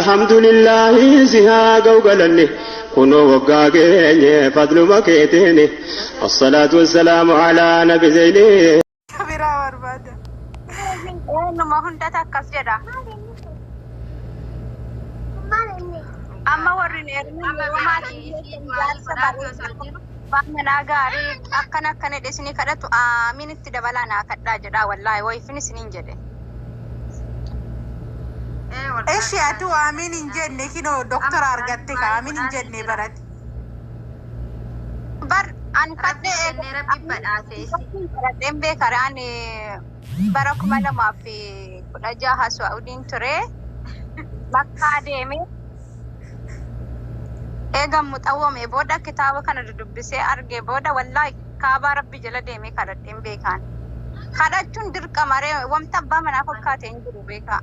الحمد لله زهاق وقلني كنو وقاقيني فضل مكيتيني الصلاة والسلام على نبي زيني كبيرة وربادة نما هندا تكاس جدا أما ورين إرمي بامنا غاري أكنا دسني كذا تو آمين تدبلنا كذا جدا والله ويفني سنين جدا إيش يا تو آمين إنجني كنو دكتور أرجعتك آمين إنجني برد بر أن كذا ربي بدأسي بدأم بكراني برا كمان ما في رجاها سعودين ترى مكاديمي إيجام متأومي بودا كتابة كان دبسي أرجع بودا والله كابا ربي جلديمي كرديم بيكان كذا تندر كمارة ومتبا من أفكارين جروبيكا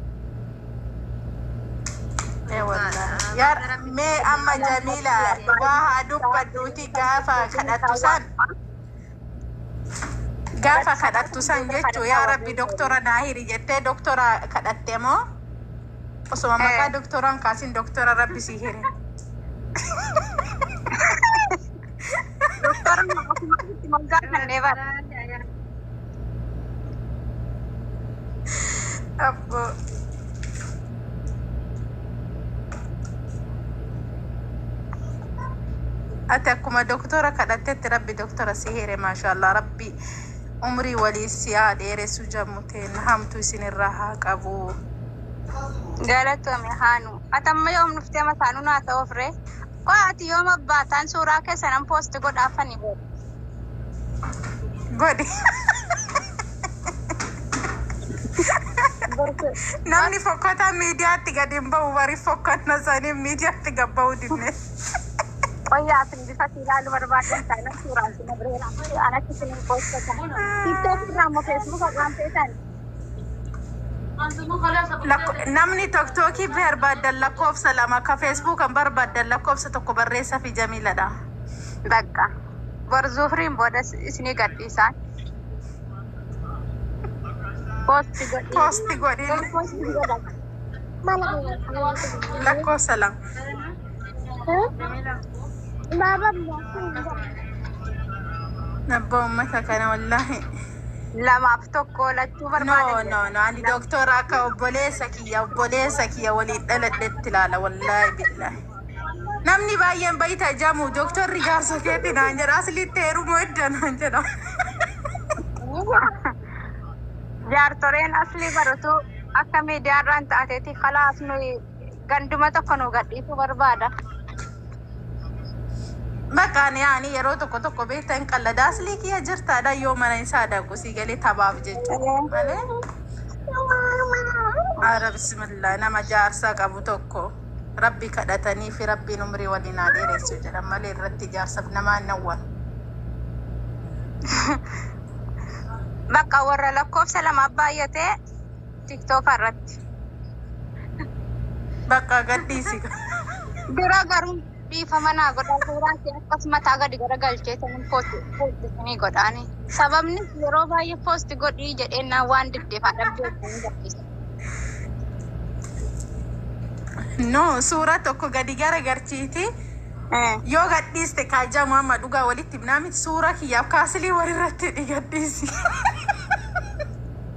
والله يا مي أما جميلة وها دبا دوتي غافا كدتوسان غافا كدتوسان جتو يا ربي دكتورة ناهيري جتة دكتورة كدتمو وسوما مكا دكتورة كاسين دكتورة ربي سيهيري دكتورة مغانا نيفر أبو أتاكما دكتورة كدتت ربي دكتورة سيهيري ما شاء الله ربي عمري ولي سياد إيرسو جمتين همتو سن الراحة أبو قالت مهانو أتم يوم نفتي مثانو ناتوفري قاعد يوم باتان سورة كسنم بوست قد أفني بود قولي نمني فوقتا ميديا تقدم باو باري فوقت نزاني ميديا تقباو ديني ويا أفني بفتيلا لبرباتن تاينا سورة سنبرينا أنا كسنم بوست كتان تيكتوك رامو فيسبوك أقام فيسان نمني توك توكي بربادل لكوف سلاما كفيسبوك أم بربادل لكوف ستوكو بريسا في جميلة دا بقى برزوفرين بودا سني قديسان بوستي قولي لكو سلام نبو أمك كان والله لما أفتوكو لتو بربادل نو عندي دكتورة وبوليسك يا ولي دلت التلالة والله بالله نمني باين بيتا جامو دكتور رجال سكيتي نانجر أصلي تيرو مودة نانجر جارتورين أصلي برضو أكمل دياران تأتي خلاص نوي غندمة تكونوا قديسو بربادة مكان يعني يرو تكو بيتن قال داسلي كي جرت هذا يوم انا انسادا كوسي قالي تباب جيجو مالي بسم الله انا جارسا ابو توكو ربي كدتني في ربي نمري ولنا دير سجد مالي رتي جارسا نما نوان بقى ورا لكوف سلام ابايته تيك توك رت بقى قديسي برا غرم بيفهمنا غدا سورة قسمة تاجا ديجرا قالتي تنم post سني غداني سببني يرو باي post غدي جدنا وان دي فادم نو سورة توكو غديجرا غرتيتي يو غديست كاجا محمد دوغا وليت بنامي سورة كي كاسلي وررت دي غديسي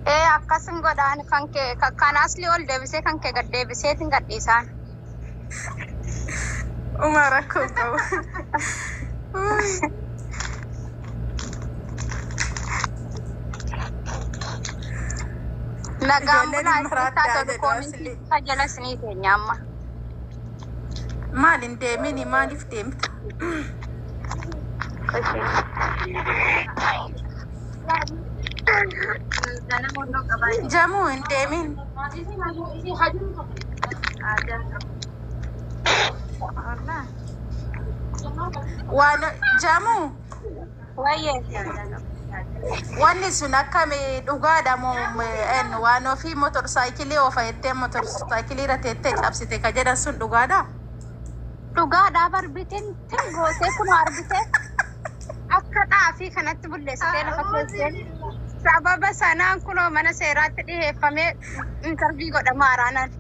أكاسن غداني كان أصلي أول دبسة كان كغدي بسة تنغديسان أماركو جو نعم فجلسني تنياما مالين ديميني مالي فتيمت جامو ديمين وانا جامو واني سنكا مي دوغادا مو ان وانو في موتور سايكلي وفايتين موتور سايكلي راتيتك ابسيتي كجدا سن دوغادا بربيتين تنغو تكون عربيتين أكتا في كانت بوليستين فكرتين سبب سنة كلو من سيرات دي فمي انترفيو قد مارانا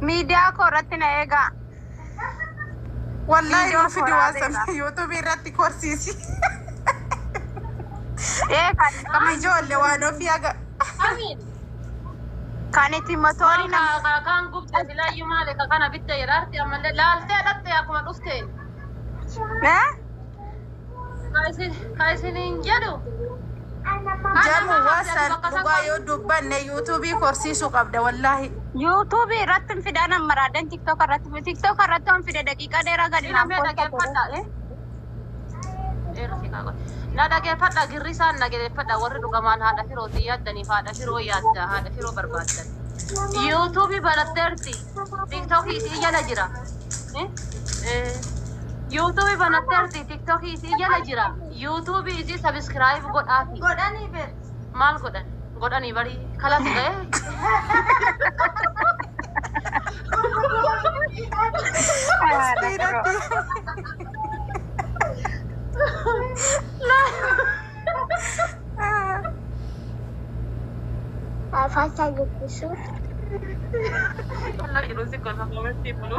Miidiyaa koo irratti na eegaa. Wallahi Video yoo fidi koraa waasan beeka. YouTube irratti korsiisi. Kan Ijoollee waan ofii aga. Amin. kan itti motorii nama. Kan gubte bilayyuu maali ka kana bitte yeraarti ammallee laaltee dhatte akkuma dhufteen. Ka isiniin jedhu. Jamu waasan dhugaa yoo dubbanne YouTube korsiisuu qabda wallahi. YouTube irratti fidaan amaraadan TikTok irratti on fide daqiiqaa dheeraa gadi naan dhaggeeffadha. Na dhaggeeffadha girrisaan dhaggeeffadha warri dhugamaan haadha firootii yaaddaniif haadha firoo yaadda haadha firoo barbaaddan. YouTube banatteerti TikTok isii jala jira. YouTube banatteerti TikTok isii jala jira. YouTube isii subscribe godhaafi. Godhanii beet. Maal godhan? Godhanii bari kalasi ga'e. Faasa guddisu. Wallahi ilusi kon hammamatti bulu.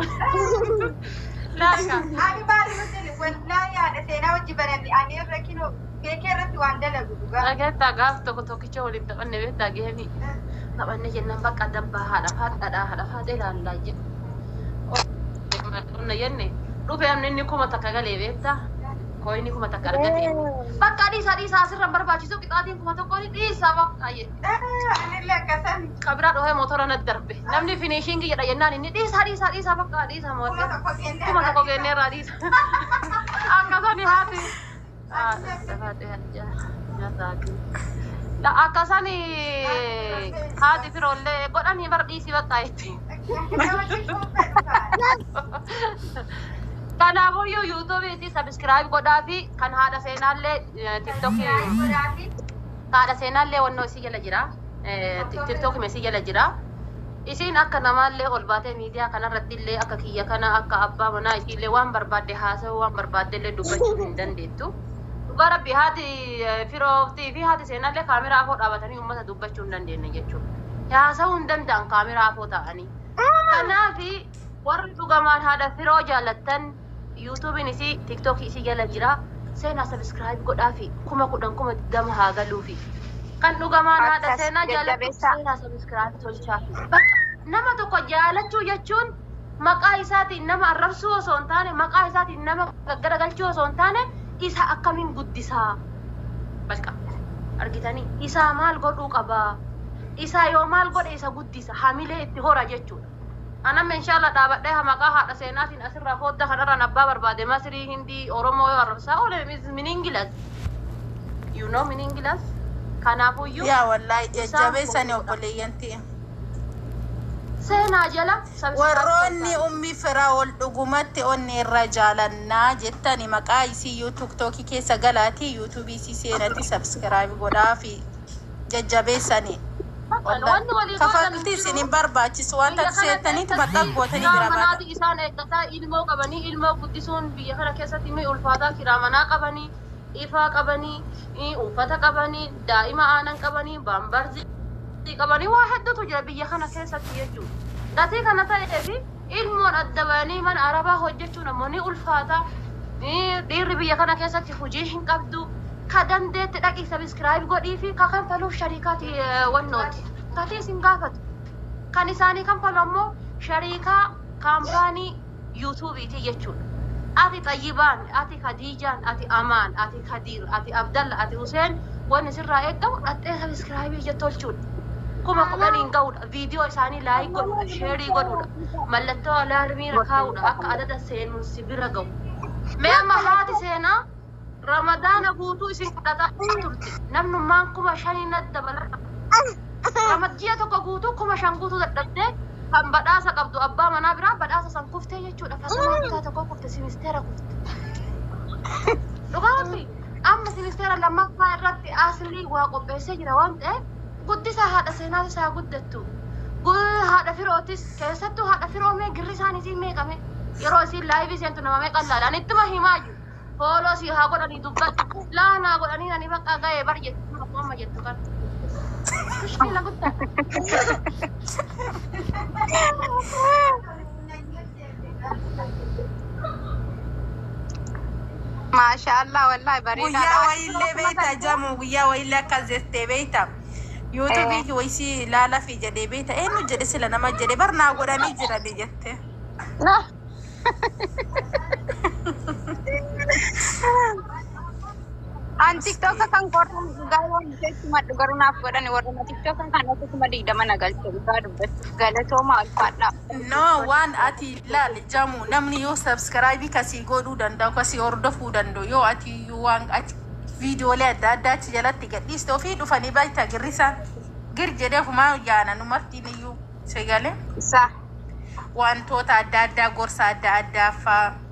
Laaka. Ani baali nuti wallahi yaada seenaa hojii baranne ani irra kinoo keekee irratti waan dalagu dhugaa. Dhageettaa gaaf tokkicha waliin taphanne beektaa geemi. Taphanne jennaan bakka dabbaa haadha faadhee ilaallaa jedhu. Qonna jenne dhufee amni inni kuma takka galee beektaa. Koyni kuma takka argate. Bakka dhiisaa asirra barbaachisu qixaatiin kuma tokko dhiisaa bakka jedhe. Anillee akkasan. Kabira dhufee motora na darbe. Namni finishingi jedha jennaan inni dhiisaa bakka dhiisaa moo'ee. Kuma tokko kenneerraa dhiisa. Akkasani haati. Akkasani haati firoollee godhanii bar dhiisii bakka jetti. Kanaafuu YouTube itti subscribe godhaa fi kan haadha seenaallee TikTok haadha seenaallee wannoo isii jala jira. TikTok isii jala jira. Isiin akka namaallee ol baatee miidiyaa kanarratti illee akka kiyya kana akka abbaa manaa isiillee waan barbaadde haasa'uu waan barbaadde illee dubbachuu hin dandeettu. Dhugaa rabbi haati firooftii fi haati seenaallee kaameraa afoo dhaabatanii uummata dubbachuu hin dandeenye jechuudha. Haasa'uu hin danda'an kaameraa afoo ta'anii. Kanaaf warri dhugamaan haadha firoo jaallattan YouTubein isii TikTok isii jala jira. Seenaa subscribe godhaa fi kuma 10,000 haa galuufi. Kan dhugamaan haadha seenaa jaallattu seenaa subscribe tolchaa fi bakka nama tokko jaalachuu jechuun maqaa isaatiin nama arrabsuu osoo hin taane maqaa isaatiin nama gaggaragalchuu osoo hin taane isa akkamiin guddisaa bakka argitanii isaa maal godhuu qabaa isaa yoo maal godhe isa guddisa hamilee itti hora jechuudha. Anam inshallah dhaabadhee maqaa haadha seenaatiin asirraa foodda kanarraan abbaa barbaade Masrii Hindii Oromoo yoo arrabsaa oole miningilas you know miningilas kanaafuyyuu Yaa wallahi jajjabeessanii obboleeyyantii. seenaa jala Warroonni ummi firaa ol dhugumatti onni irra jaalannaa jettani maqaa isii TikTok keessa galaatii YouTube isii seenatti subscribe godhaa fi jajjabeessanii. Kafaltii isiniin barbaachisu waan taasisettanitti maqaa gootanii bira baata. Isaan eeggataa ilmoo qabanii ilmoo guddisuun biyya kana keessatti ni ulfaataa kiraa manaa qabanii ifaa qabanii uffata qabanii daa'ima aanan qabanii baambarzii qabanii waa hedduutu jira biyya kana keessatti jechuudha. Gatii kana ta'eef ilmoon adda bahanii mana arabaa hojjechuun namoonni ulfaata. Dhiirri biyya kana keessatti hojii hin qabdu. Kadandeetti dhaqii subscribe godhii fi kanfaluuf shariikaati wannooti. Gatii isin gaafatu. Kan isaanii kanfalu ammoo shariikaa kaampaanii YouTube'iti jechuudha. Ati Xayyibaan, ati Khadiijaan, ati Amaan, ati Kadiir, ati Abdalla, ati Huseen wanni sirraa eeggamu dhattee subscribe jettolchuudha. Kuma kudhaniin ga'uudha. Viidiyoo isaanii laayik godhuudha, sheerii godhuudha. Mallattoo alaarimii kaa'uudha akka adada seenuun si bira ga'u. Mee amma haati seenaa Ramadana guutuu isin fudhataa turte. Namnummaan 5,000 natti dabalata. Ramadjiya tokko guutuu 5,000 guutuu dadhabdee kan badhaasa qabdu abbaa manaa biraa badhaasa san kuftee jechuudha. Fasamaa kutaa tokko kufte sinisteera kufte. Dhugaatti amma sinisteera lammaffaa irratti aslii waa qopheessee jira waan ta'eef guddisa haadha seenaa isaa guddattu. Haadha firootis keessattuu haadha firoo mee girri isaanii meeqame yeroo isiin laayivii seentu nama meeqa laalaan ittuma himaa jiru. Follow si haa godhanii dubbatu laanaa godhanii ani bakka ga'ee bar jettu amma jettu kan. Ishee la guddaa. ما شاء الله والله بريدة ويا ويلي بيتا جامو ويا ويلي كزت بيتا يوتيوب ويسي لا لا في جدي بيتا إنه جدي سلنا ما جدي برنا قراني جرا بيجته لا An TikTok kan korang gawa je cuma garu nak buat ni orang TikTok kan aku cuma di dalam nagal garu gala cuma alfatna. No one ati la jamu namni yo subscribe kasi godu dan da kasi ordo fu dan do yo ati yo wang ati video le da ci jala tiga listo fi du fani baita girisa girje de fuma yana no martini yo segale Sa wan tota da gorsa da fa